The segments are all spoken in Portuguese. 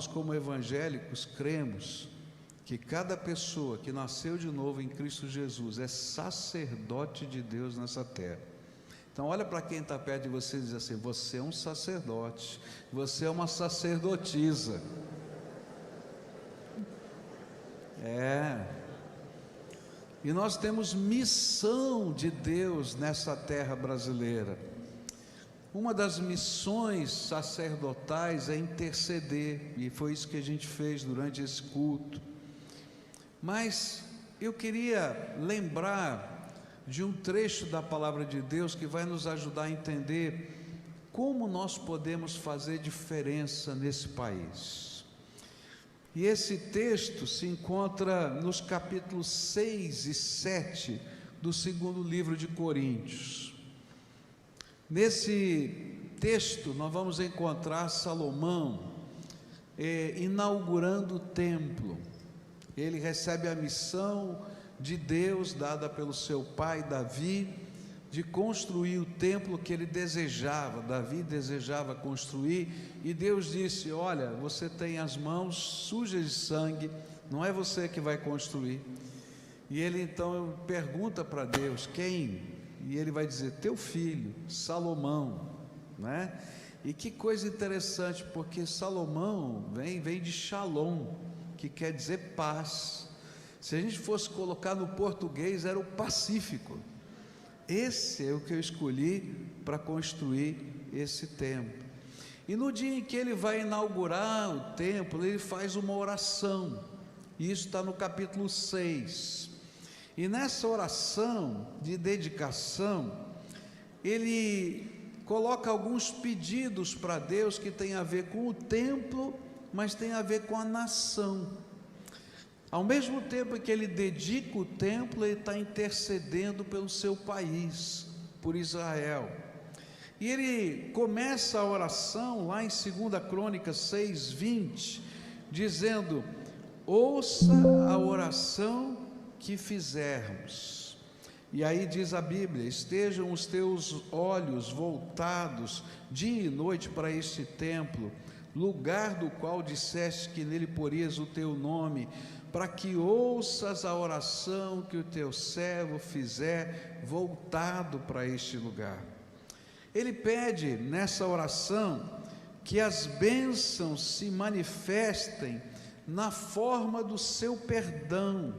Nós, como evangélicos, cremos que cada pessoa que nasceu de novo em Cristo Jesus é sacerdote de Deus nessa terra. Então olha para quem está perto de você e diz assim: você é um sacerdote, você é uma sacerdotisa. E nós temos missão de Deus nessa terra brasileira. Uma das missões sacerdotais é interceder, e foi isso que a gente fez durante esse culto. Mas eu queria lembrar de um trecho da palavra de Deus que vai nos ajudar a entender como nós podemos fazer diferença nesse país. E esse texto se encontra nos capítulos 6 e 7 do segundo livro de Coríntios. Nesse texto nós vamos encontrar Salomão inaugurando o templo. Ele recebe a missão de Deus dada pelo seu pai Davi de construir o templo que ele desejava. Davi desejava construir, e Deus disse: olha, você tem as mãos sujas de sangue, não é você que vai construir. E ele então pergunta para Deus: quem? E ele vai dizer: teu filho, Salomão, né? E que coisa interessante, porque Salomão vem de Shalom, que quer dizer paz. Se a gente fosse colocar no português, era o pacífico. Esse é o que eu escolhi para construir esse templo. E no dia em que ele vai inaugurar o templo, ele faz uma oração. Isso está no capítulo 6. E nessa oração de dedicação, ele coloca alguns pedidos para Deus que tem a ver com o templo, mas tem a ver com a nação. Ao mesmo tempo que ele dedica o templo, ele está intercedendo pelo seu país, por Israel. E ele começa a oração lá em 2 Crônicas 6:20, dizendo: ouça a oração que fizermos. E aí diz a Bíblia: estejam os teus olhos voltados dia e noite para este templo, lugar do qual disseste que nele porias o teu nome, para que ouças a oração que o teu servo fizer voltado para este lugar. Ele pede nessa oração que as bênçãos se manifestem na forma do seu perdão,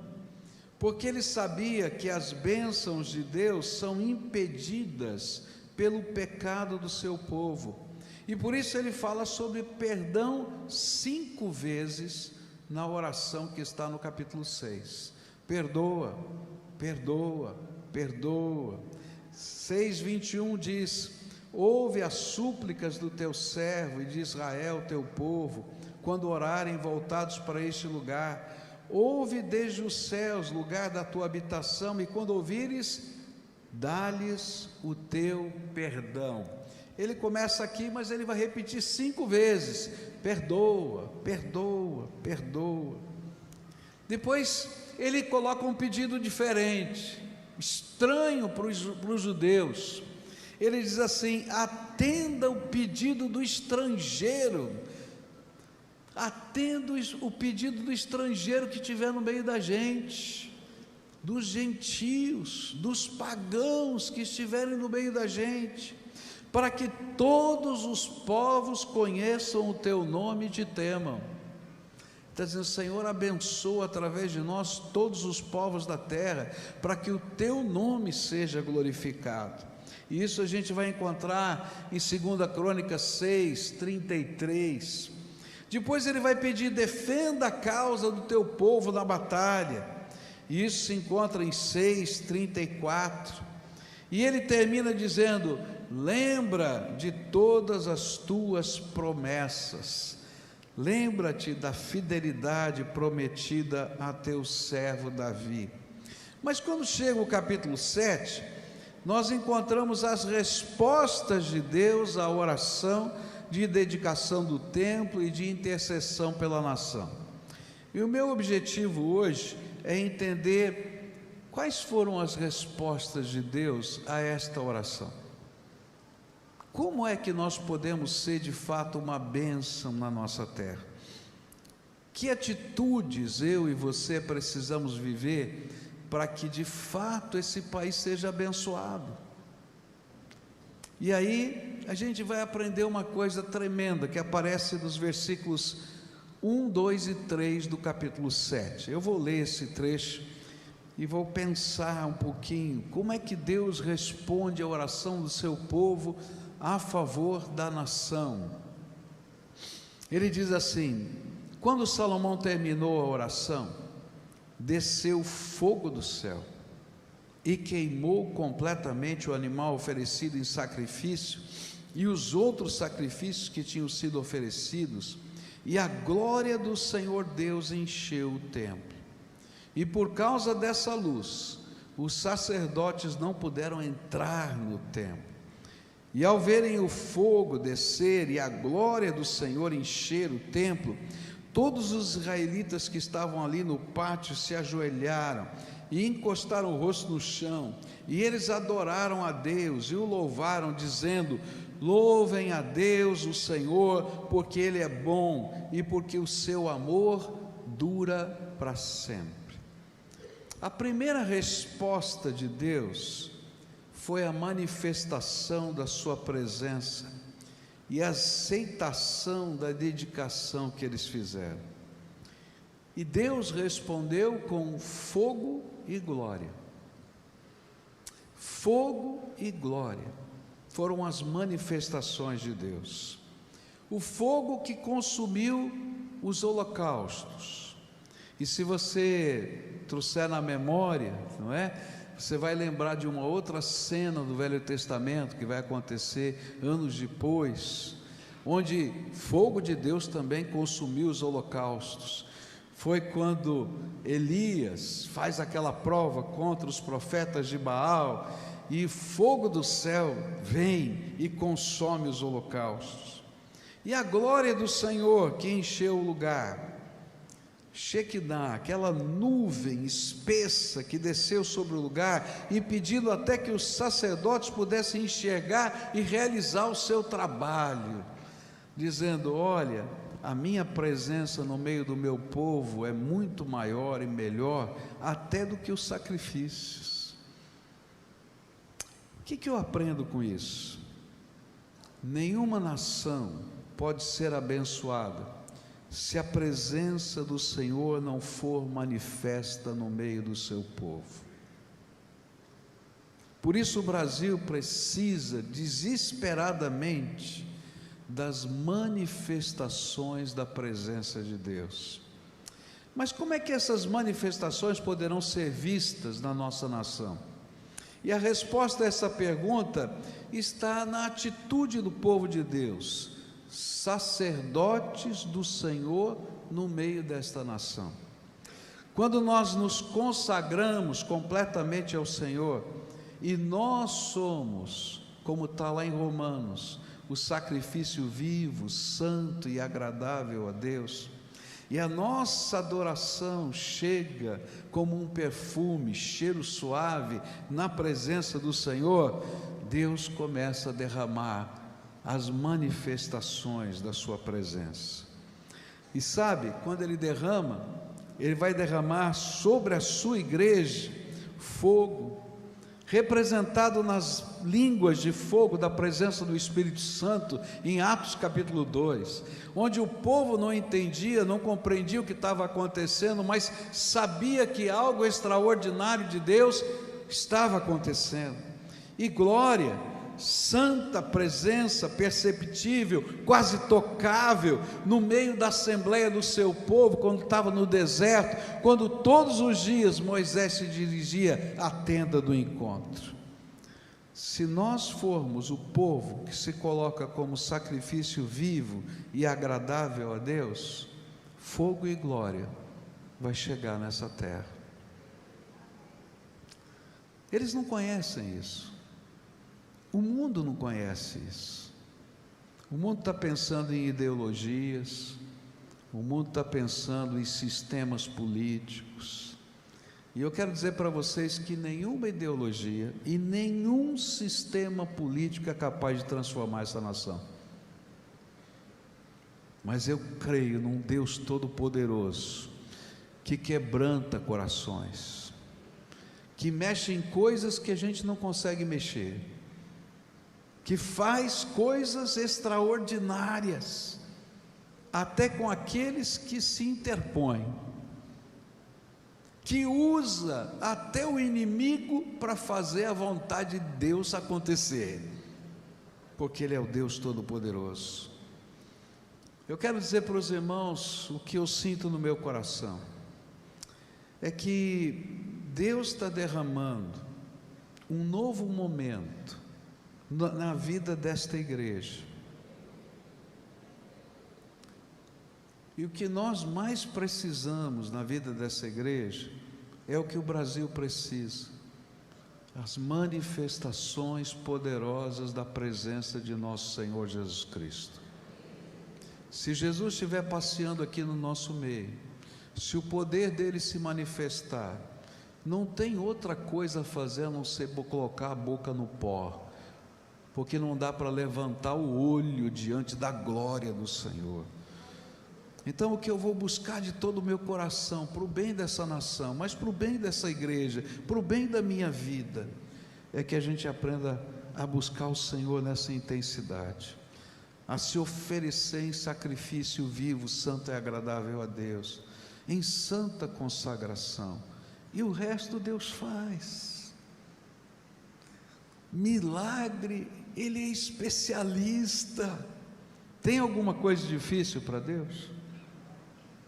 porque ele sabia que as bênçãos de Deus são impedidas pelo pecado do seu povo, e por isso ele fala sobre perdão 5 vezes na oração que está no capítulo 6. Perdoa, perdoa, perdoa. 6:21 diz: ouve as súplicas do teu servo e de Israel teu povo, quando orarem voltados para este lugar. Ouve desde os céus, lugar da tua habitação, e quando ouvires, dá-lhes o teu perdão. Ele começa aqui, mas ele vai repetir 5 vezes: perdoa, perdoa, perdoa. Depois ele coloca um pedido diferente, estranho para os judeus. Ele diz assim: atenda o pedido do estrangeiro, atenda o pedido do estrangeiro que estiver no meio da gente, dos gentios, dos pagãos que estiverem no meio da gente, para que todos os povos conheçam o teu nome e te temam. Está dizendo: Senhor, abençoa através de nós todos os povos da terra, para que o teu nome seja glorificado. E isso a gente vai encontrar em 2 Crônicas 6:33. Depois ele vai pedir: defenda a causa do teu povo na batalha. E isso se encontra em 6:34. E ele termina dizendo: lembra de todas as tuas promessas, lembra-te da fidelidade prometida a teu servo Davi. Mas quando chega o capítulo 7, nós encontramos as respostas de Deus à oração de dedicação do templo e de intercessão pela nação. E o meu objetivo hoje é entender quais foram as respostas de Deus a esta oração. Como é que nós podemos ser de fato uma bênção na nossa terra? Que atitudes eu e você precisamos viver para que de fato esse país seja abençoado? E aí a gente vai aprender uma coisa tremenda que aparece nos versículos 1, 2 e 3 do capítulo 7. Eu vou ler esse trecho e vou pensar um pouquinho como é que Deus responde à oração do seu povo a favor da nação. Ele diz assim: quando Salomão terminou a oração, desceu fogo do céu e queimou completamente o animal oferecido em sacrifício e os outros sacrifícios que tinham sido oferecidos, e a glória do Senhor Deus encheu o templo. E por causa dessa luz, os sacerdotes não puderam entrar no templo. E ao verem o fogo descer e a glória do Senhor encher o templo, todos os israelitas que estavam ali no pátio se ajoelharam e encostaram o rosto no chão, e eles adoraram a Deus e o louvaram, dizendo: louvem a Deus o Senhor, porque Ele é bom e porque o seu amor dura para sempre. A primeira resposta de Deus foi a manifestação da sua presença e a aceitação da dedicação que eles fizeram. E Deus respondeu com fogo e glória. Fogo e glória foram as manifestações de Deus. O fogo que consumiu os holocaustos. E se você trouxer na memória, não é? Você vai lembrar de uma outra cena do Velho Testamento que vai acontecer anos depois, onde fogo de Deus também consumiu os holocaustos. Foi quando Elias faz aquela prova contra os profetas de Baal, e fogo do céu vem e consome os holocaustos. E a glória do Senhor que encheu o lugar, Shekinah, aquela nuvem espessa que desceu sobre o lugar, impedindo até que os sacerdotes pudessem enxergar e realizar o seu trabalho, dizendo: olha, a minha presença no meio do meu povo é muito maior e melhor até do que os sacrifícios. O que eu aprendo com isso? Nenhuma nação pode ser abençoada se a presença do Senhor não for manifesta no meio do seu povo. Por isso o Brasil precisa desesperadamente das manifestações da presença de Deus. Mas como é que essas manifestações poderão ser vistas na nossa nação? E a resposta a essa pergunta está na atitude do povo de Deus, sacerdotes do Senhor no meio desta nação. Quando nós nos consagramos completamente ao Senhor, e nós somos, como está lá em Romanos, o sacrifício vivo, santo e agradável a Deus, e a nossa adoração chega como um perfume, cheiro suave, na presença do Senhor, Deus começa a derramar as manifestações da sua presença. E sabe, quando Ele derrama, Ele vai derramar sobre a sua igreja fogo, representado nas línguas de fogo da presença do Espírito Santo, em Atos capítulo 2, onde o povo não entendia, não compreendia o que estava acontecendo, mas sabia que algo extraordinário de Deus estava acontecendo. E glória, santa presença perceptível, quase tocável, no meio da assembleia do seu povo, quando estava no deserto, quando todos os dias Moisés se dirigia à tenda do encontro. Se nós formos o povo que se coloca como sacrifício vivo e agradável a Deus, fogo e glória vai chegar nessa terra. Eles não conhecem isso. O mundo não conhece isso. O mundo está pensando em ideologias, o mundo está pensando em sistemas políticos, e eu quero dizer para vocês que nenhuma ideologia e nenhum sistema político é capaz de transformar essa nação. mas eu creio num Deus Todo-Poderoso, que quebranta corações, que mexe em coisas que a gente não consegue mexer, que faz coisas extraordinárias, até com aqueles que se interpõem, que usa até o inimigo para fazer a vontade de Deus acontecer, porque Ele é o Deus Todo-Poderoso. Eu quero dizer para os irmãos o que eu sinto no meu coração, é que Deus está derramando um novo momento na vida desta igreja, e o que nós mais precisamos na vida dessa igreja é o que o Brasil precisa: as manifestações poderosas da presença de nosso Senhor Jesus Cristo. Se Jesus estiver passeando aqui no nosso meio, se o poder dele se manifestar, não tem outra coisa a fazer a não ser colocar a boca no pó, porque não dá para levantar o olho diante da glória do Senhor. Então, o que eu vou buscar de todo o meu coração, para o bem dessa nação, mas para o bem dessa igreja, para o bem da minha vida, é que a gente aprenda a buscar o Senhor nessa intensidade, a se oferecer em sacrifício vivo, santo e agradável a Deus, em santa consagração, e o resto Deus faz. Milagre, Ele é especialista. Tem alguma coisa difícil para Deus?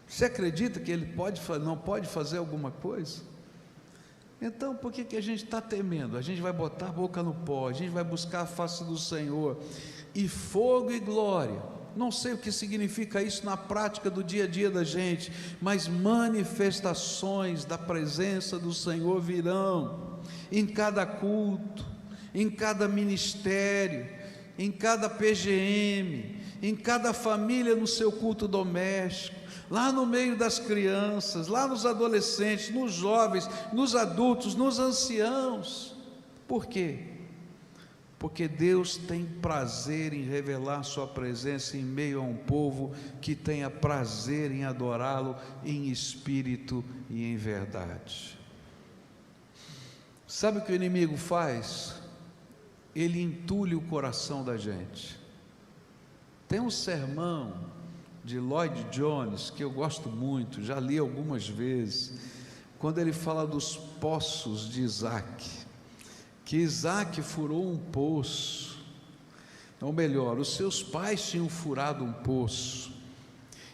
Você acredita que Ele não pode fazer alguma coisa? Então, por que a gente está temendo? A gente vai botar a boca no pó, a gente vai buscar a face do Senhor, e fogo e glória. Não sei o que significa isso na prática do dia a dia da gente, mas manifestações da presença do Senhor virão em cada culto, em cada ministério, em cada PGM, em cada família, no seu culto doméstico, lá no meio das crianças, lá nos adolescentes, nos jovens, nos adultos, nos anciãos. Por quê? Porque Deus tem prazer em revelar sua presença em meio a um povo que tenha prazer em adorá-lo em espírito e em verdade. Sabe o que o inimigo faz? Ele entulha o coração da gente. Tem um sermão de Lloyd Jones que eu gosto muito, já li algumas vezes, quando ele fala dos poços de Isaac, que Isaac furou um poço, ou melhor, os seus pais tinham furado um poço,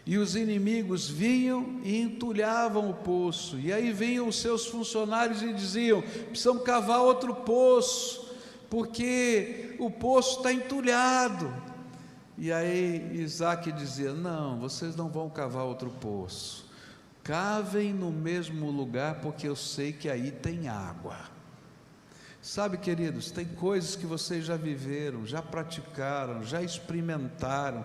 e os inimigos vinham e entulhavam o poço, e aí vinham os seus funcionários e diziam: precisamos cavar outro poço, porque o poço está entulhado. E aí Isaac dizia: não, vocês não vão cavar outro poço, cavem no mesmo lugar, porque eu sei que aí tem água. Sabe, queridos, tem coisas que vocês já viveram, já praticaram, já experimentaram,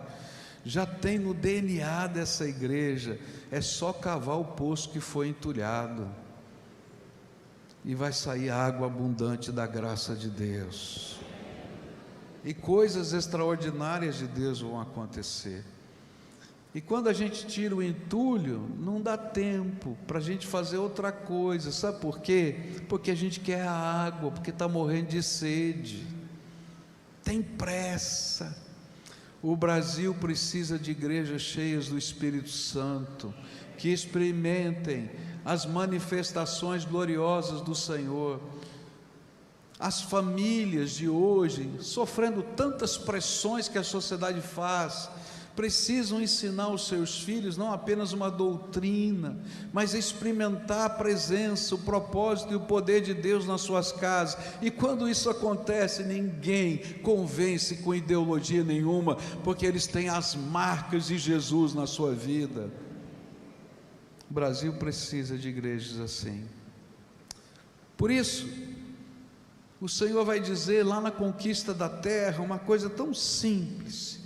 já tem no DNA dessa igreja. É só cavar o poço que foi entulhado, e vai sair água abundante da graça de Deus, e coisas extraordinárias de Deus vão acontecer. E quando a gente tira o entulho, não dá tempo para a gente fazer outra coisa. Sabe por quê? Porque a gente quer a água, porque está morrendo de sede, tem pressa. O Brasil precisa de igrejas cheias do Espírito Santo, que experimentem as manifestações gloriosas do Senhor. As famílias de hoje, sofrendo tantas pressões que a sociedade faz, precisam ensinar os seus filhos não apenas uma doutrina, mas experimentar a presença, o propósito e o poder de Deus nas suas casas. E quando isso acontece, ninguém convence com ideologia nenhuma, porque eles têm as marcas de Jesus na sua vida. O Brasil precisa de igrejas assim. Por isso, o Senhor vai dizer lá na conquista da terra uma coisa tão simples,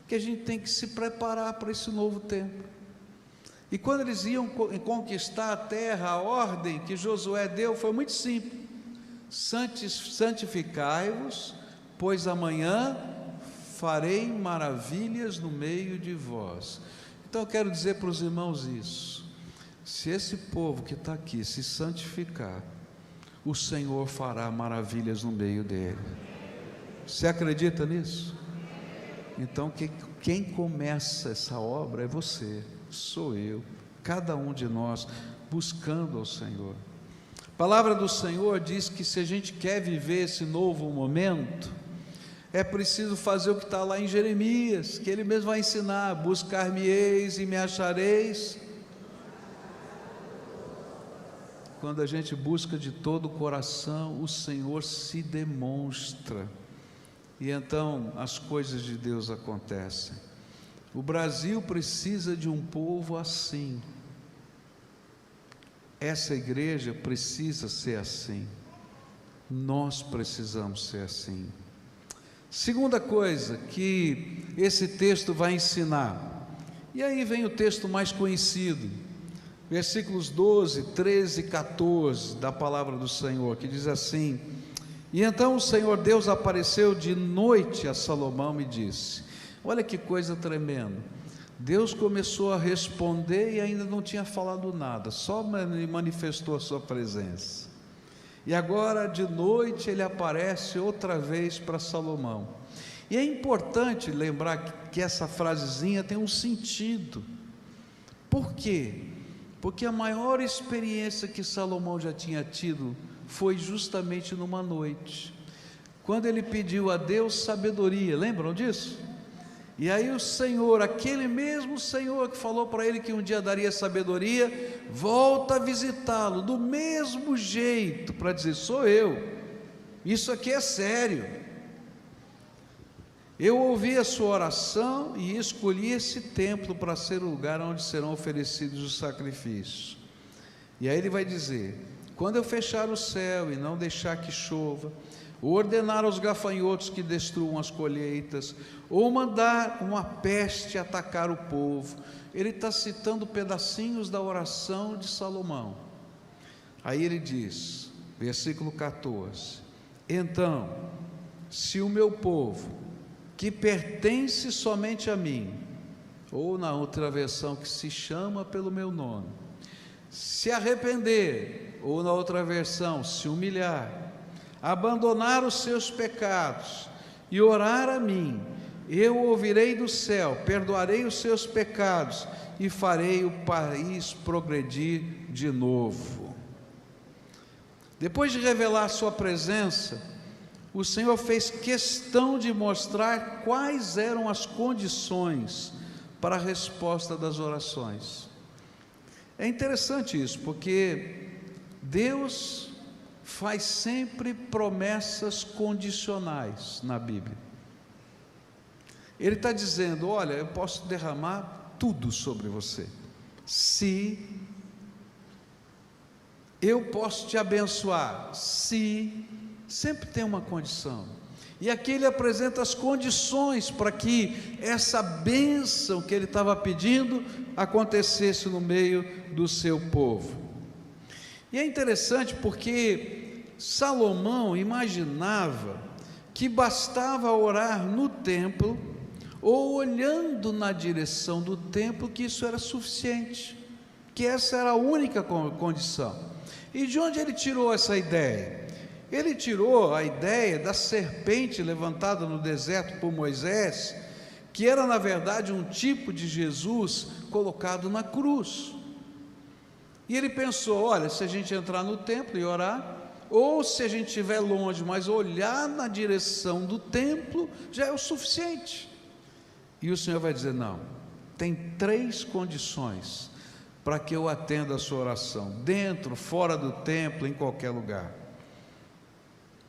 que a gente tem que se preparar para esse novo tempo. E quando eles iam conquistar a terra, a ordem que Josué deu foi muito simples: santificai-vos, pois amanhã farei maravilhas no meio de vós. Então eu quero dizer para os irmãos isso: se esse povo que está aqui se santificar, o Senhor fará maravilhas no meio dele. Você acredita nisso? Então quem começa essa obra é você, sou eu, cada um de nós, buscando ao Senhor. A palavra do Senhor diz que se a gente quer viver esse novo momento, é preciso fazer o que está lá em Jeremias, que ele mesmo vai ensinar: buscar-me-eis e me achareis. Quando a gente busca de todo o coração, o Senhor se demonstra, e então as coisas de Deus acontecem. O Brasil precisa de um povo assim. Essa igreja precisa ser assim. Nós precisamos ser assim. Segunda coisa que esse texto vai ensinar, e aí vem o texto mais conhecido, versículos 12, 13 e 14 da palavra do Senhor, que diz assim: e então o Senhor Deus apareceu de noite a Salomão e disse. Olha que coisa tremenda. Deus começou a responder e ainda não tinha falado nada, só manifestou a sua presença. E agora de noite ele aparece outra vez para Salomão. E é importante lembrar que essa frasezinha tem um sentido. Por quê? Porque a maior experiência que Salomão já tinha tido foi justamente numa noite, quando ele pediu a Deus sabedoria. Lembram disso? E aí o Senhor, aquele mesmo Senhor que falou para ele que um dia daria sabedoria, volta a visitá-lo do mesmo jeito, para dizer: sou eu, isso aqui é sério. Eu ouvi a sua oração e escolhi esse templo para ser o lugar onde serão oferecidos os sacrifícios. E aí ele vai dizer: quando eu fechar o céu e não deixar que chova, ou ordenar aos gafanhotos que destruam as colheitas, ou mandar uma peste atacar o povo. Ele está citando pedacinhos da oração de Salomão. Aí ele diz, versículo 14: então, se o meu povo, que pertence somente a mim, ou na outra versão, que se chama pelo meu nome, se arrepender, ou na outra versão, se humilhar, abandonar os seus pecados e orar a mim, eu ouvirei do céu, perdoarei os seus pecados e farei o país progredir de novo. Depois de revelar sua presença, o Senhor fez questão de mostrar quais eram as condições para a resposta das orações. É interessante isso, porque Deus faz sempre promessas condicionais na Bíblia. Ele está dizendo: olha, eu posso derramar tudo sobre você, se eu posso te abençoar, se, sempre tem uma condição. E aqui ele apresenta as condições para que essa bênção que ele estava pedindo acontecesse no meio do seu povo. E é interessante porque Salomão imaginava que bastava orar no templo ou olhando na direção do templo, que isso era suficiente, que essa era a única condição. E de onde ele tirou essa ideia? Ele tirou a ideia da serpente levantada no deserto por Moisés, que era na verdade um tipo de Jesus colocado na cruz. E ele pensou: olha, se a gente entrar no templo e orar, ou se a gente estiver longe, mas olhar na direção do templo, já é o suficiente. E o Senhor vai dizer: não, tem 3 condições para que eu atenda a sua oração, dentro, fora do templo, em qualquer lugar.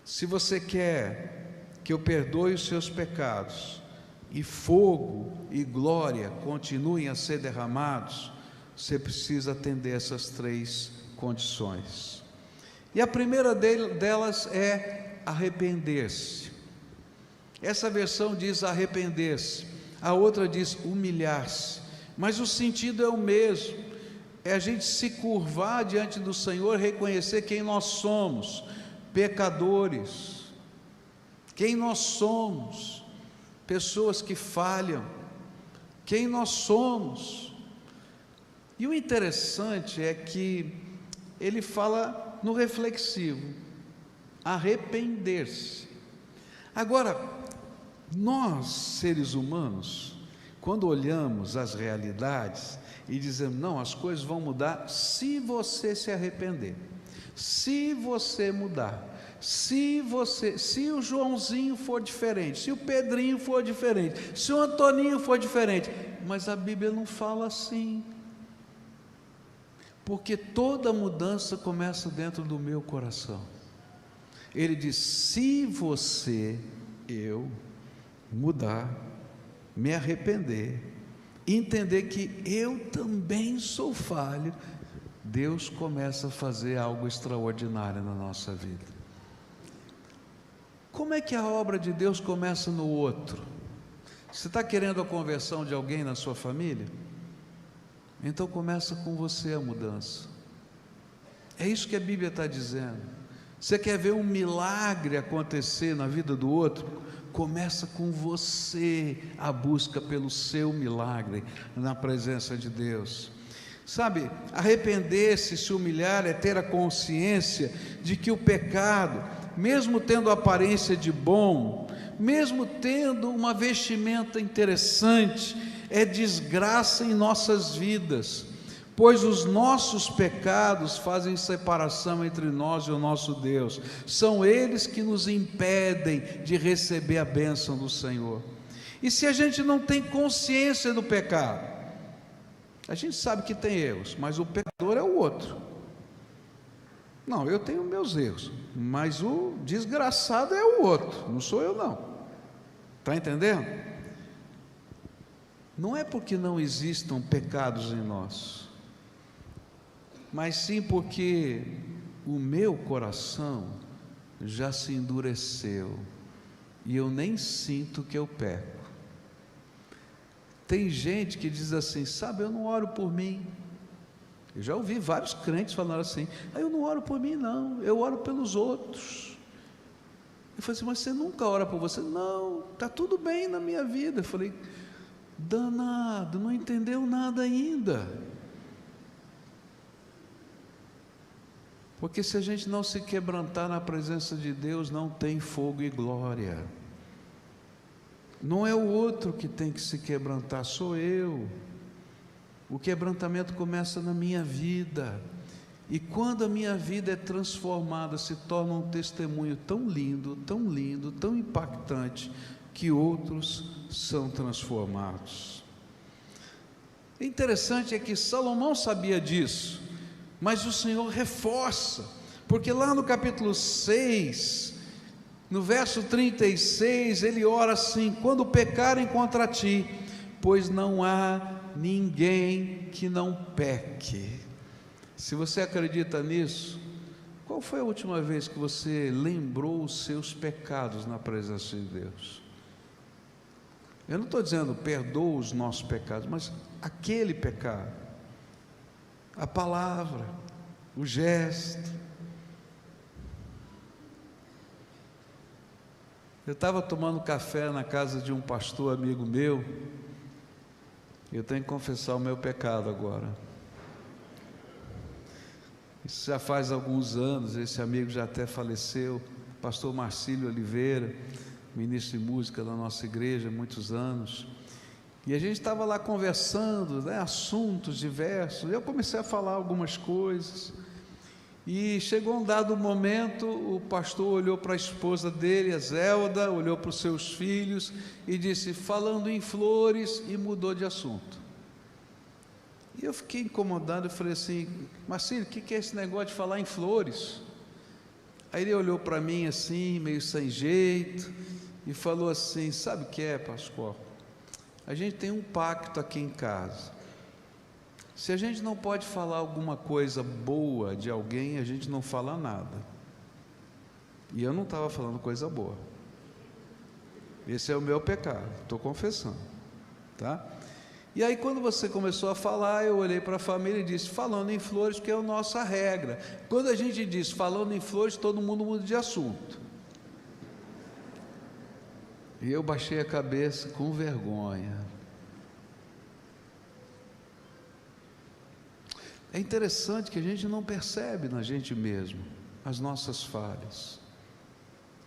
Se você quer que eu perdoe os seus pecados, e fogo e glória continuem a ser derramados, você precisa atender essas 3 condições. E a primeira delas é arrepender-se. Essa versão diz arrepender-se, a outra diz humilhar-se, mas o sentido é o mesmo, é a gente se curvar diante do Senhor, reconhecer quem nós somos, pecadores, quem nós somos, pessoas que falham, quem nós somos. E o interessante é que ele fala no reflexivo, arrepender-se. Agora, nós, seres humanos, quando olhamos as realidades e dizemos, não, as coisas vão mudar se você se arrepender, se você mudar, se o Joãozinho for diferente, se o Pedrinho for diferente, se o Antoninho for diferente. Mas a Bíblia não fala assim, porque toda mudança começa dentro do meu coração. Ele diz, se eu mudar, me arrepender, entender que eu também sou falho, Deus começa a fazer algo extraordinário na nossa vida. Como é que a obra de Deus começa no outro? Você está querendo a conversão de alguém na sua família? Então começa com você a mudança. É isso que a Bíblia está dizendo. Você quer ver um milagre acontecer na vida do outro? Começa com você a busca pelo seu milagre na presença de Deus. Sabe, arrepender-se, se humilhar, é ter a consciência de que o pecado, mesmo tendo aparência de bom, mesmo tendo uma vestimenta interessante, é desgraça em nossas vidas, pois os nossos pecados fazem separação entre nós e o nosso Deus. São eles que nos impedem de receber a bênção do Senhor. E se a gente não tem consciência do pecado, a gente sabe que tem erros, mas o pecador é o outro. Não, eu tenho meus erros, mas o desgraçado é o outro, não sou eu não. Está entendendo? Não é porque não existam pecados em nós, mas sim porque o meu coração já se endureceu e eu nem sinto que eu peco. Tem gente que diz assim, sabe, eu não oro por mim. Eu já ouvi vários crentes falando assim, eu não oro por mim não, eu oro pelos outros. Eu falei assim, mas você nunca ora por você? Não, está tudo bem na minha vida. Eu falei, danado, não entendeu nada ainda. Porque se a gente não se quebrantar na presença de Deus, não tem fogo e glória. Não é o outro que tem que se quebrantar, sou eu. O quebrantamento começa na minha vida. E quando a minha vida é transformada, se torna um testemunho tão lindo, tão impactante, que outros são transformados. O interessante é que Salomão sabia disso, mas o Senhor reforça, porque lá no capítulo 6, no verso 36, ele ora assim, quando pecarem contra ti, pois não há ninguém que não peque. Se você acredita nisso, qual foi a última vez que você lembrou os seus pecados na presença de Deus? Eu não estou dizendo perdoa os nossos pecados, mas aquele pecado, a palavra, o gesto. Eu estava tomando café na casa de um pastor amigo meu, eu tenho que confessar o meu pecado agora. Isso já faz alguns anos, esse amigo já até faleceu, pastor Marcílio Oliveira, ministro de música da nossa igreja há muitos anos, e a gente estava lá conversando, né, assuntos diversos, eu comecei a falar algumas coisas, e chegou um dado momento, o pastor olhou para a esposa dele, a Zélda, olhou para os seus filhos, e disse, falando em flores, e mudou de assunto. E eu fiquei incomodado, eu falei assim, Marcílio, o que é esse negócio de falar em flores? Aí ele olhou para mim assim, meio sem jeito, e falou assim, sabe o que é, pastor? A gente tem um pacto aqui em casa, se a gente não pode falar alguma coisa boa de alguém, a gente não fala nada. E eu não estava falando coisa boa, esse é o meu pecado, estou confessando, tá? E aí quando você começou a falar, eu olhei para a família e disse, falando em flores, que é a nossa regra, quando a gente diz falando em flores, todo mundo muda de assunto. E eu baixei a cabeça com vergonha. É interessante que a gente não percebe na gente mesmo as nossas falhas.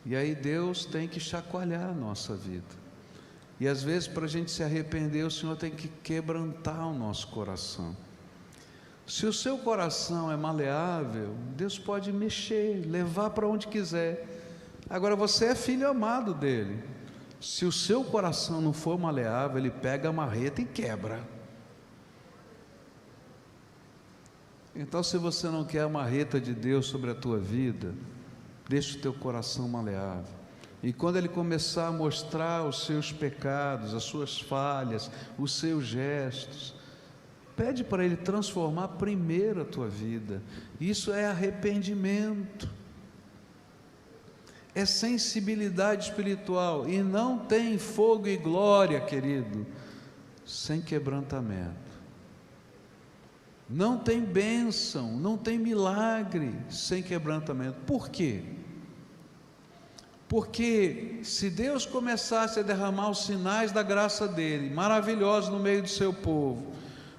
E aí Deus tem que chacoalhar a nossa vida. E às vezes, para a gente se arrepender, o Senhor tem que quebrantar o nosso coração. Se o seu coração é maleável, Deus pode mexer, levar para onde quiser. Agora, você é filho amado dele. Se o seu coração não for maleável, ele pega a marreta e quebra. Então, se você não quer a marreta de Deus sobre a tua vida, deixa o teu coração maleável. E quando ele começar a mostrar os seus pecados, as suas falhas, os seus gestos, pede para ele transformar primeiro a tua vida. Isso é arrependimento, é sensibilidade espiritual. E não tem fogo e glória, querido, sem quebrantamento. Não tem bênção, não tem milagre sem quebrantamento. Por quê? Porque se Deus começasse a derramar os sinais da graça dele, maravilhosos no meio do seu povo,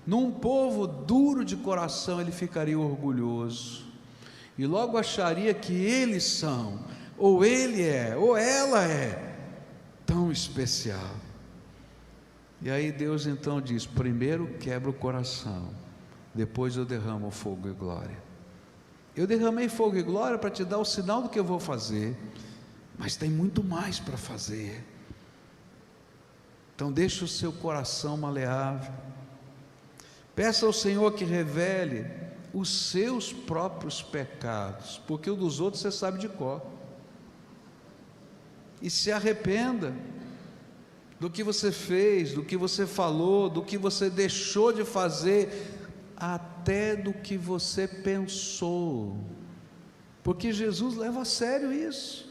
num povo duro de coração, ele ficaria orgulhoso e logo acharia que eles são, ou ele é, ou ela é tão especial. E aí Deus então diz: primeiro quebra o coração, depois eu derramo fogo e glória. Eu derramei fogo e glória para te dar o sinal do que eu vou fazer, mas tem muito mais para fazer. Então deixa o seu coração maleável. Peça ao Senhor que revele os seus próprios pecados, porque o dos outros você sabe de cor. E se arrependa do que você fez, do que você falou, do que você deixou de fazer, até do que você pensou, porque Jesus leva a sério isso.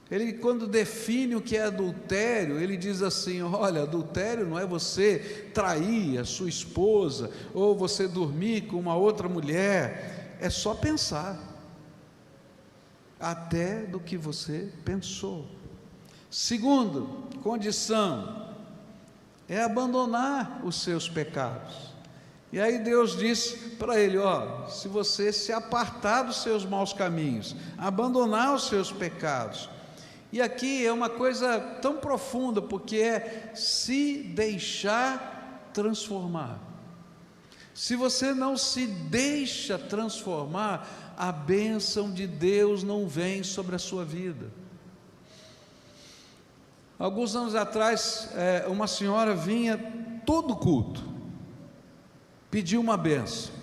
Ele, quando define o que é adultério, ele diz assim: olha, adultério não é você trair a sua esposa, ou você dormir com uma outra mulher, é só pensar, até do que você pensou. Segundo condição, é abandonar os seus pecados. E aí Deus disse para ele: ó, se você se apartar dos seus maus caminhos, abandonar os seus pecados. E aqui é uma coisa tão profunda, porque é se deixar transformar. Se você não se deixa transformar, a bênção de Deus não vem sobre a sua vida. Alguns anos atrás, uma senhora vinha todo culto, pediu uma bênção.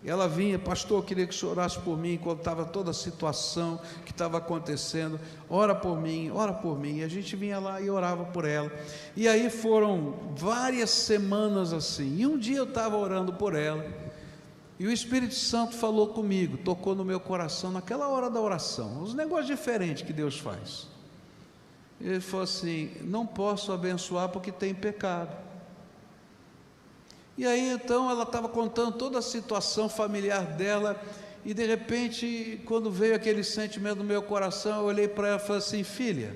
Ela vinha: pastor, eu queria que o senhor orasse por mim, contava toda a situação que estava acontecendo, ora por mim, ora por mim. E a gente vinha lá e orava por ela. E aí foram várias semanas assim. E um dia eu estava orando por ela, e o Espírito Santo falou comigo, tocou no meu coração, naquela hora da oração, uns negócios diferentes que Deus faz. Ele falou assim: não posso abençoar porque tem pecado. E aí então ela estava contando toda a situação familiar dela, e de repente, quando veio aquele sentimento no meu coração, eu olhei para ela e falei assim: filha,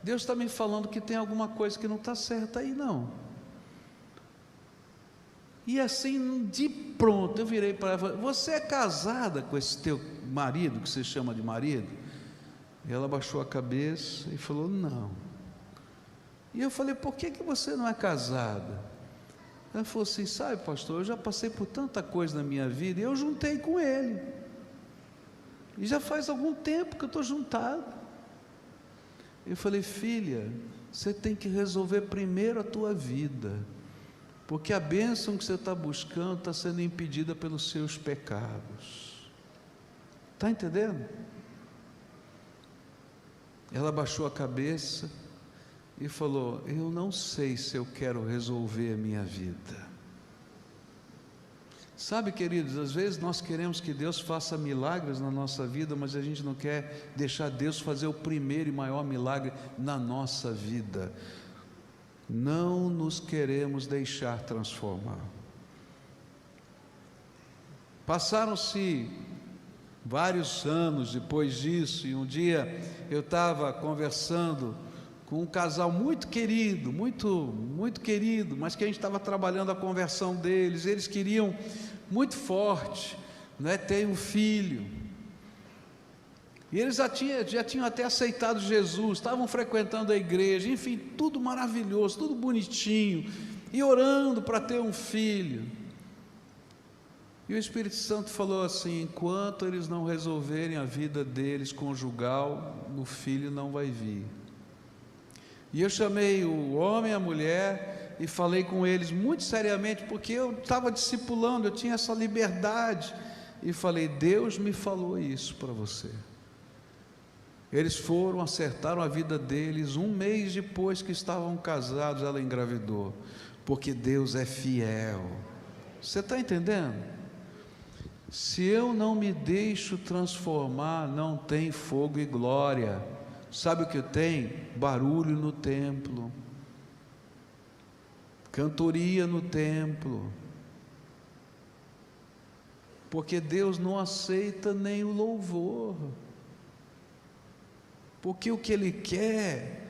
Deus está me falando que tem alguma coisa que não está certa aí não. E assim, de pronto, eu virei para ela e falei: você é casada com esse teu marido, que você chama de marido? E ela baixou a cabeça e falou: não. E eu falei: por que você não é casada? Ela falou assim: sabe, pastor, eu já passei por tanta coisa na minha vida, e eu juntei com ele, e já faz algum tempo que eu estou juntado. Eu falei: filha, você tem que resolver primeiro a tua vida, porque a bênção que você está buscando está sendo impedida pelos seus pecados. Está entendendo? Ela baixou a cabeça e falou: eu não sei se eu quero resolver a minha vida. Sabe, queridos, às vezes nós queremos que Deus faça milagres na nossa vida, mas a gente não quer deixar Deus fazer o primeiro e maior milagre na nossa vida. Não nos queremos deixar transformar. Passaram-se vários anos depois disso, e um dia eu estava conversando com um casal muito querido, muito querido, mas que a gente estava trabalhando a conversão deles. Eles queriam muito forte, né, ter um filho, e eles já tinham até aceitado Jesus, estavam frequentando a igreja, enfim, tudo maravilhoso, tudo bonitinho, e orando para ter um filho. E o Espírito Santo falou assim: enquanto eles não resolverem a vida deles conjugal, o filho não vai vir. E eu chamei o homem e a mulher e falei com eles muito seriamente, porque eu estava discipulando, eu tinha essa liberdade, e falei: Deus me falou isso para você. Eles foram, acertaram a vida deles. Um mês depois que estavam casados, ela engravidou, porque Deus é fiel. Você está entendendo? Se eu não me deixo transformar, não tem fogo e glória. Sabe o que tem? Barulho no templo, cantoria no templo, porque Deus não aceita nem o louvor, porque o que Ele quer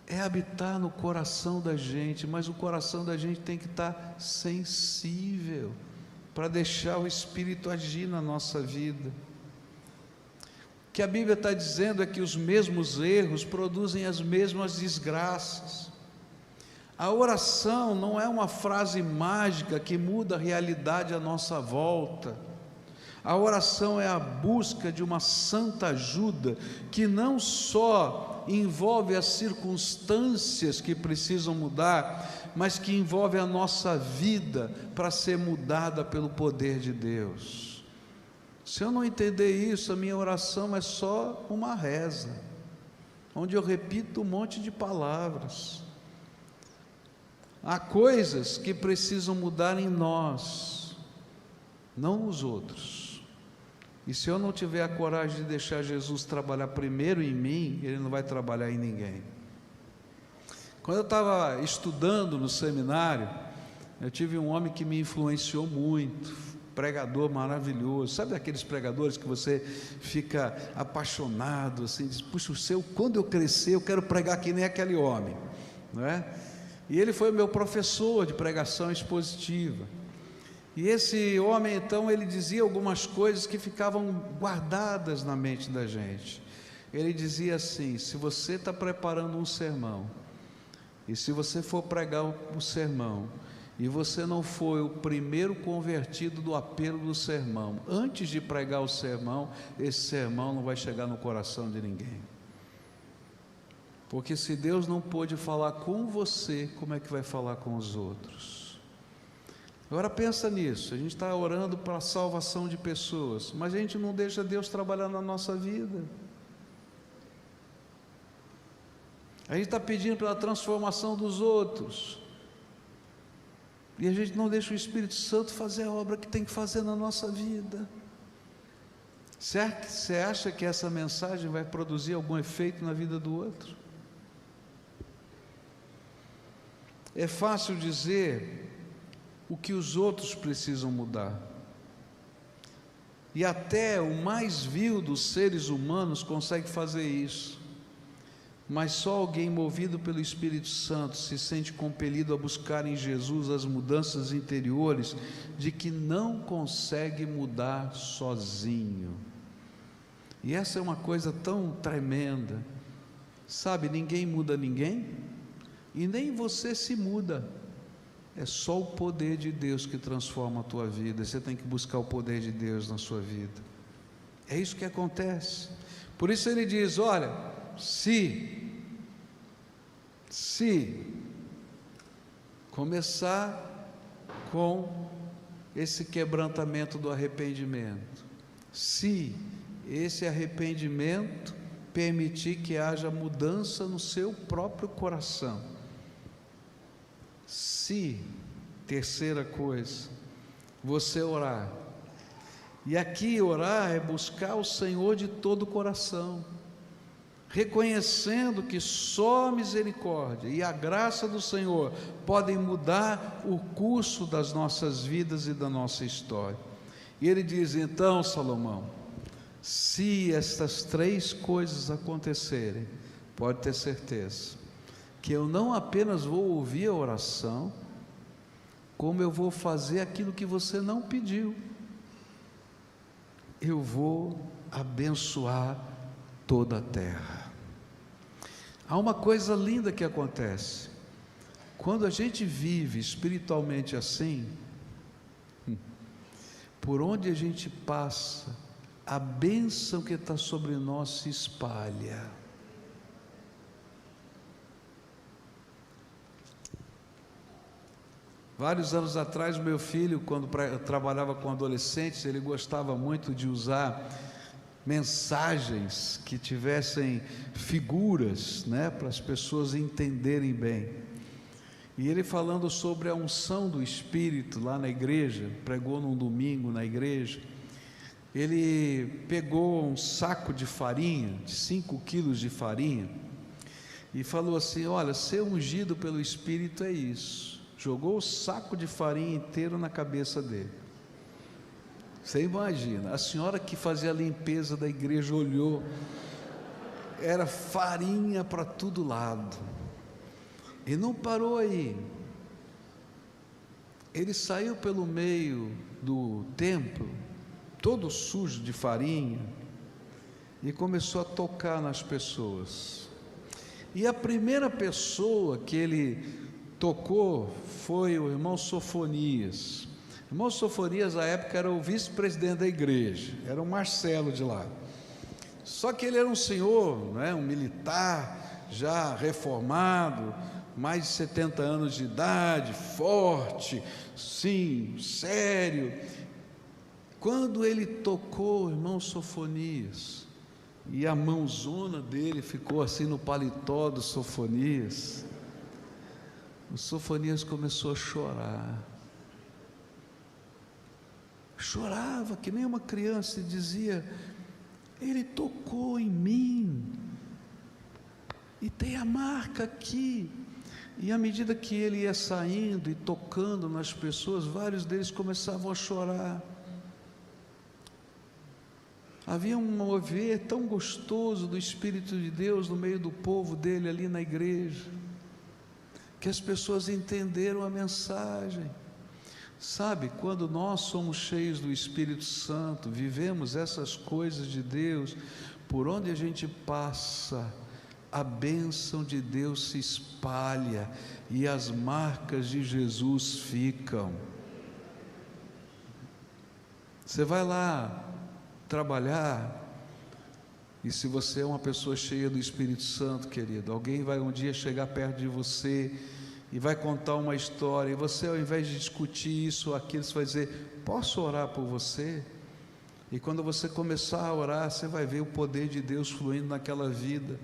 é habitar no coração da gente, mas o coração da gente tem que estar sensível, para deixar o Espírito agir na nossa vida. O que a Bíblia está dizendo é que os mesmos erros produzem as mesmas desgraças. A oração não é uma frase mágica que muda a realidade à nossa volta. A oração é a busca de uma santa ajuda que não só envolve as circunstâncias que precisam mudar, mas que envolve a nossa vida para ser mudada pelo poder de Deus. Se eu não entender isso, a minha oração é só uma reza, onde eu repito um monte de palavras. Há coisas que precisam mudar em nós, não nos outros. E se eu não tiver a coragem de deixar Jesus trabalhar primeiro em mim, Ele não vai trabalhar em ninguém. Quando eu estava estudando no seminário, eu tive um homem que me influenciou muito, pregador maravilhoso. Sabe aqueles pregadores que você fica apaixonado, assim, diz: puxa, quando eu crescer eu quero pregar que nem aquele homem, não é? E ele foi o meu professor de pregação expositiva. E esse homem, então, ele dizia algumas coisas que ficavam guardadas na mente da gente. Ele dizia assim: se você está preparando um sermão, e se você for pregar o sermão, e você não foi o primeiro convertido do apelo do sermão, antes de pregar o sermão, esse sermão não vai chegar no coração de ninguém. Porque se Deus não pôde falar com você, como é que vai falar com os outros? Agora pensa nisso, a gente está orando para a salvação de pessoas, mas a gente não deixa Deus trabalhar na nossa vida. A gente está pedindo pela transformação dos outros, e a gente não deixa o Espírito Santo fazer a obra que tem que fazer na nossa vida. Você acha que essa mensagem vai produzir algum efeito na vida do outro? É fácil dizer o que os outros precisam mudar, e até o mais vil dos seres humanos consegue fazer isso, mas só alguém movido pelo Espírito Santo se sente compelido a buscar em Jesus as mudanças interiores de que não consegue mudar sozinho. E essa é uma coisa tão tremenda, sabe? Ninguém muda ninguém, e nem você se muda. É só o poder de Deus que transforma a tua vida. Você tem que buscar o poder de Deus na sua vida. É isso que acontece. Por isso ele diz: olha, se começar com esse quebrantamento do arrependimento, se esse arrependimento permitir que haja mudança no seu próprio coração, se, terceira coisa, você orar, e aqui orar é buscar o Senhor de todo o coração, reconhecendo que só a misericórdia e a graça do Senhor podem mudar o curso das nossas vidas e da nossa história. E ele diz: então, Salomão, Se estas 3 coisas acontecerem, pode ter certeza que eu não apenas vou ouvir a oração, como eu vou fazer aquilo que você não pediu. Eu vou abençoar toda a terra. Há uma coisa linda que acontece, quando a gente vive espiritualmente assim, por onde a gente passa, a bênção que está sobre nós se espalha. Vários anos atrás, o meu filho, quando trabalhava com adolescentes, ele gostava muito de usar mensagens que tivessem figuras, né, para as pessoas entenderem bem. E ele falando sobre a unção do Espírito lá na igreja, pregou num domingo na igreja, ele pegou um saco de farinha, de 5 quilos de farinha, e falou assim: olha, ser ungido pelo Espírito é isso. Jogou o saco de farinha inteiro na cabeça dele. Você imagina, a senhora que fazia a limpeza da igreja olhou, era farinha para todo lado. E não parou aí. Ele saiu pelo meio do templo, todo sujo de farinha, e começou a tocar nas pessoas. E a primeira pessoa que ele tocou foi o irmão Sofonias. O irmão Sofonias, à época, era o vice-presidente da igreja, era o Marcelo de lá. Só que ele era um senhor, né, um militar, já reformado, mais de 70 anos de idade, forte, sim, sério. Quando ele tocou o irmão Sofonias, e a mãozona dele ficou assim no paletó do Sofonias, o Sofonias começou a chorar. Chorava que nem uma criança e dizia: ele tocou em mim, e tem a marca aqui. E à medida que ele ia saindo e tocando nas pessoas, vários deles começavam a chorar. Havia um mover tão gostoso do Espírito de Deus no meio do povo dele ali na igreja, que as pessoas entenderam a mensagem. Sabe, quando nós somos cheios do Espírito Santo, vivemos essas coisas de Deus, por onde a gente passa, a bênção de Deus se espalha e as marcas de Jesus ficam. Você vai lá trabalhar, e se você é uma pessoa cheia do Espírito Santo, querido, alguém vai um dia chegar perto de você e vai contar uma história, e você, ao invés de discutir isso ou aquilo, você vai dizer: posso orar por você? E quando você começar a orar, você vai ver o poder de Deus fluindo naquela vida,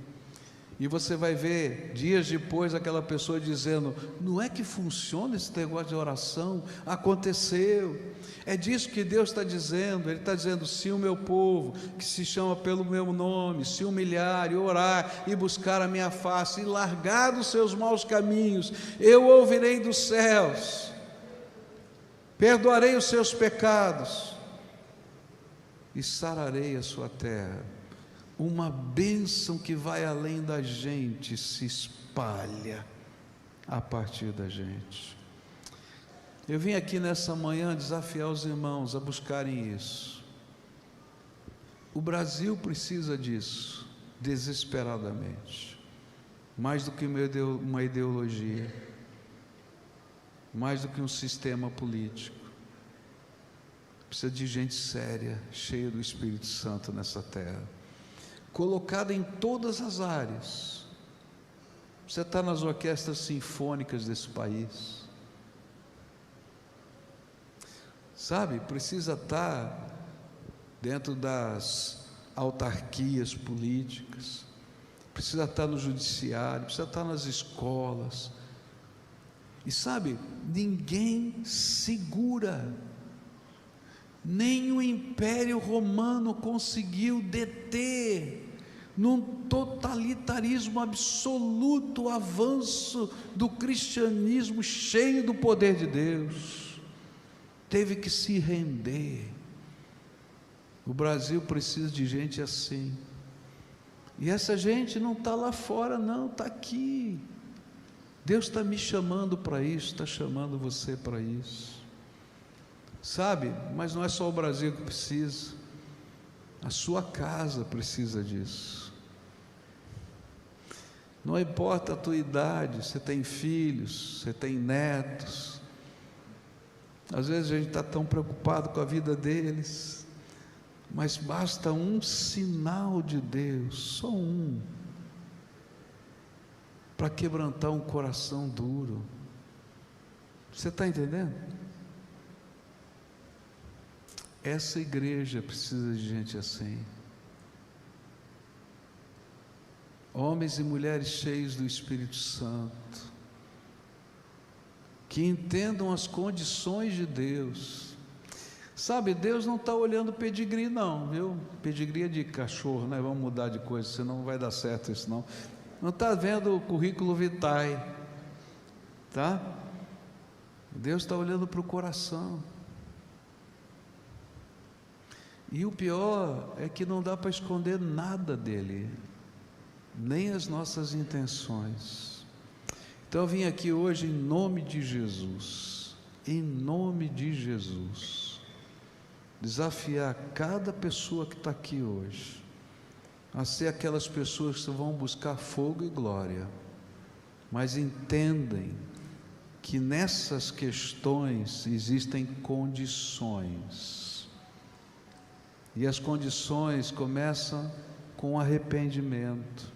e você vai ver, dias depois, aquela pessoa dizendo: não é que funciona esse negócio de oração? Aconteceu. É disso que Deus está dizendo. Ele está dizendo: se o meu povo, que se chama pelo meu nome, se humilhar e orar e buscar a minha face e largar dos seus maus caminhos, eu ouvirei dos céus, perdoarei os seus pecados e sararei a sua terra. Uma bênção que vai além da gente se espalha a partir da gente. Eu vim aqui nessa manhã desafiar os irmãos a buscarem isso. O Brasil precisa disso, desesperadamente, mais do que uma ideologia, mais do que um sistema político. Precisa de gente séria, cheia do Espírito Santo nessa terra, colocada em todas as áreas. Você está nas orquestras sinfônicas desse país, sabe, precisa estar dentro das autarquias políticas, precisa estar no judiciário, precisa estar nas escolas. E sabe, ninguém segura, nem o Império Romano conseguiu deter, num totalitarismo absoluto, o avanço do cristianismo cheio do poder de Deus. Teve que se render. O Brasil precisa de gente assim. E essa gente não está lá fora, não, está aqui. Deus está me chamando para isso, está chamando você para isso. Sabe, mas não é só o Brasil que precisa, a sua casa precisa disso. Não importa a tua idade, você tem filhos, você tem netos. Às vezes a gente está tão preocupado com a vida deles, mas basta um sinal de Deus, só um, para quebrantar um coração duro. Você está entendendo? Essa igreja precisa de gente assim. Homens e mulheres cheios do Espírito Santo, que entendam as condições de Deus. Sabe, Deus não está olhando pedigree não, viu? Pedigree é de cachorro, né? Vamos mudar de coisa, senão não vai dar certo isso não. Não está vendo o currículo vitae, tá? Deus está olhando para o coração. E o pior é que não dá para esconder nada dele, nem as nossas intenções. Então eu vim aqui hoje em nome de Jesus, desafiar cada pessoa que está aqui hoje, a ser aquelas pessoas que vão buscar fogo e glória, mas entendem que nessas questões existem condições, e as condições começam com arrependimento,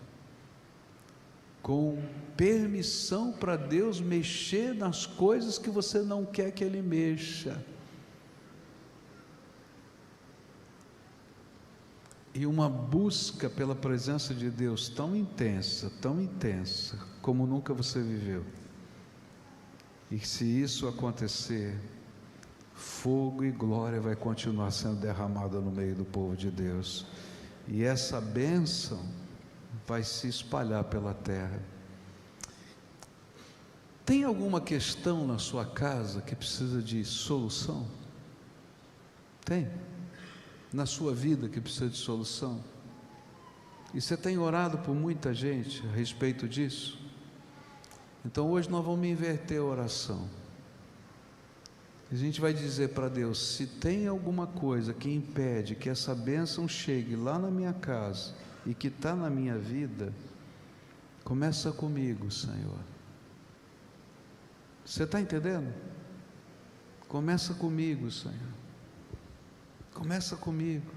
com permissão para Deus mexer nas coisas que você não quer que Ele mexa, e uma busca pela presença de Deus tão intensa, como nunca você viveu. E se isso acontecer, fogo e glória vai continuar sendo derramada no meio do povo de Deus, e essa bênção vai se espalhar pela terra. Tem alguma questão na sua casa que precisa de solução? Tem? Na sua vida que precisa de solução? E você tem orado por muita gente a respeito disso? Então hoje nós vamos inverter a oração. A gente vai dizer para Deus: se tem alguma coisa que impede que essa bênção chegue lá na minha casa e que está na minha vida, começa comigo, Senhor. Você está entendendo? Começa comigo, Senhor. Começa comigo.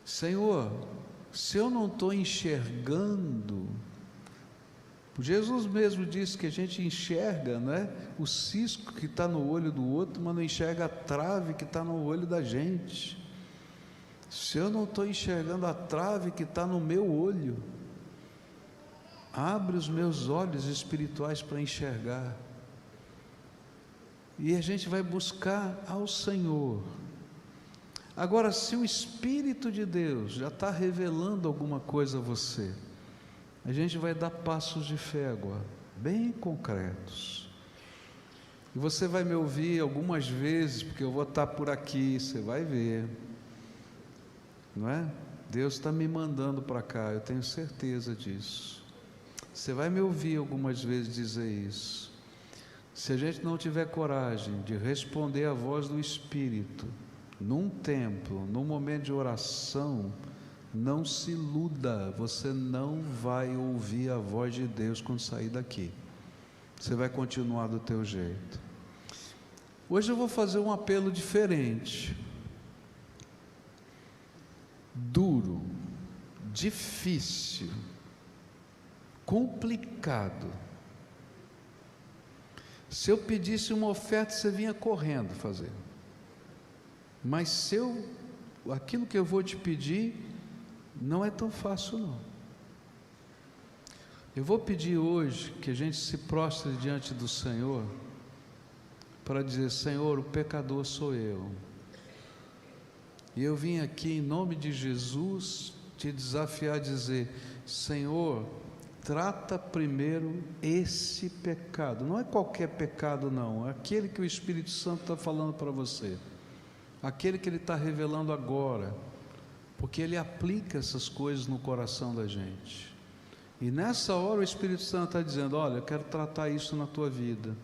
Senhor, se eu não estou enxergando, Jesus mesmo disse que a gente enxerga, não é? O cisco que está no olho do outro, mas não enxerga a trave que está no olho da gente. Se eu não estou enxergando a trave que está no meu olho, abre os meus olhos espirituais para enxergar. E a gente vai buscar ao Senhor. Agora, se o Espírito de Deus já está revelando alguma coisa a você, a gente vai dar passos de fé agora, bem concretos. E você vai me ouvir algumas vezes, porque eu vou estar por aqui, você vai ver, não é? Deus está me mandando para cá, eu tenho certeza disso. Você vai me ouvir algumas vezes dizer isso. Se a gente não tiver coragem de responder à voz do Espírito, num templo, num momento de oração, não se iluda, você não vai ouvir a voz de Deus quando sair daqui. Você vai continuar do teu jeito. Hoje eu vou fazer um apelo diferente. Duro, difícil, complicado. Se eu pedisse uma oferta, você vinha correndo fazer. Mas aquilo que eu vou te pedir, não é tão fácil não. Eu vou pedir hoje que a gente se prostre diante do Senhor, para dizer: Senhor, o pecador sou eu, e eu vim aqui em nome de Jesus te desafiar a dizer: Senhor, trata primeiro esse pecado. Não é qualquer pecado não, é aquele que o Espírito Santo está falando para você. aquele que Ele está revelando agora, porque Ele aplica essas coisas no coração da gente. E nessa hora o Espírito Santo está dizendo: olha, eu quero tratar isso na tua vida,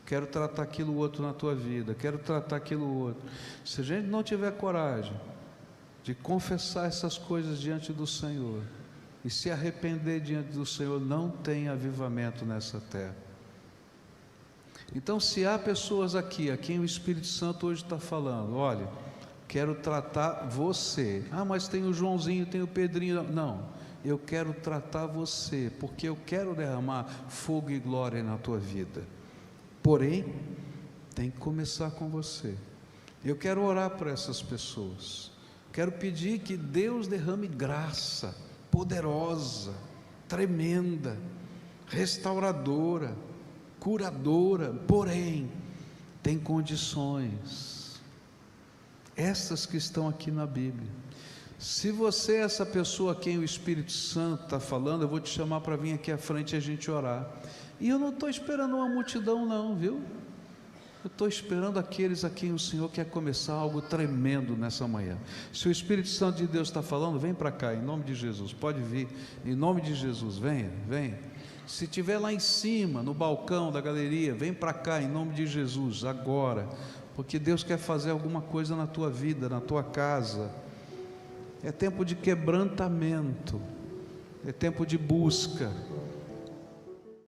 quero tratar aquilo outro na tua vida, quero tratar aquilo outro. Se a gente não tiver coragem de confessar essas coisas diante do Senhor e se arrepender diante do Senhor, não tem avivamento nessa terra. Então, se há pessoas aqui a quem o Espírito Santo hoje está falando: olha, quero tratar você. Ah, mas tem o Joãozinho, tem o Pedrinho. Não, eu quero tratar você, porque eu quero derramar fogo e glória na tua vida. Porém, tem que começar com você. Eu quero orar por essas pessoas. Quero pedir que Deus derrame graça poderosa, tremenda, restauradora, curadora. Porém, tem condições, essas que estão aqui na Bíblia. Se você é essa pessoa a quem o Espírito Santo está falando, eu vou te chamar para vir aqui à frente e a gente orar. E eu não estou esperando uma multidão não, viu? Eu estou esperando aqueles a quem o Senhor quer começar algo tremendo nessa manhã. Se o Espírito Santo de Deus está falando, vem para cá, em nome de Jesus. Pode vir, em nome de Jesus, venha, venha. Se estiver lá em cima, no balcão da galeria, vem para cá, em nome de Jesus, agora. Porque Deus quer fazer alguma coisa na tua vida, na tua casa. É tempo de quebrantamento, é tempo de busca,